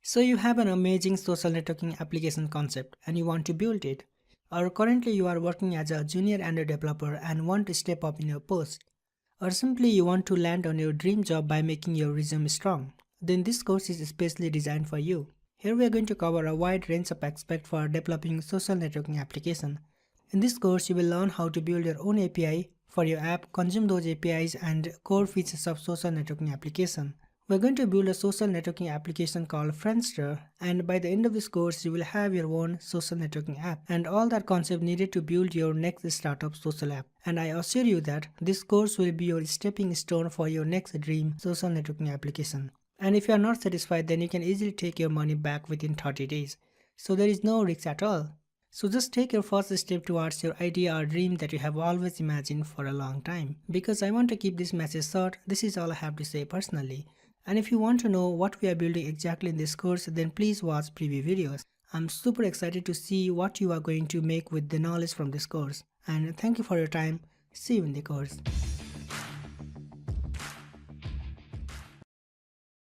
So you have an amazing social networking application concept and you want to build it. Or currently you are working as a junior Android developer and want to step up in your post. Or simply you want to land on your dream job by making your resume strong. Then this course is especially designed for you. Here we are going to cover a wide range of aspects for developing social networking application. In this course you will learn how to build your own API for your app, consume those APIs and core features of social networking application. We're going to build a social networking application called FriendSter, and by the end of this course you will have your own social networking app and all that concept needed to build your next startup social app. And I assure you that this course will be your stepping stone for your next dream social networking application. And if you are not satisfied, then you can easily take your money back within 30 days. So there is no risk at all. So just take your first step towards your idea or dream that you have always imagined for a long time. Because I want to keep this message short, this is all I have to say personally. And if you want to know what we are building exactly in this course, then please watch preview videos. I'm super excited to see what you are going to make with the knowledge from this course. And thank you for your time. See you in the course.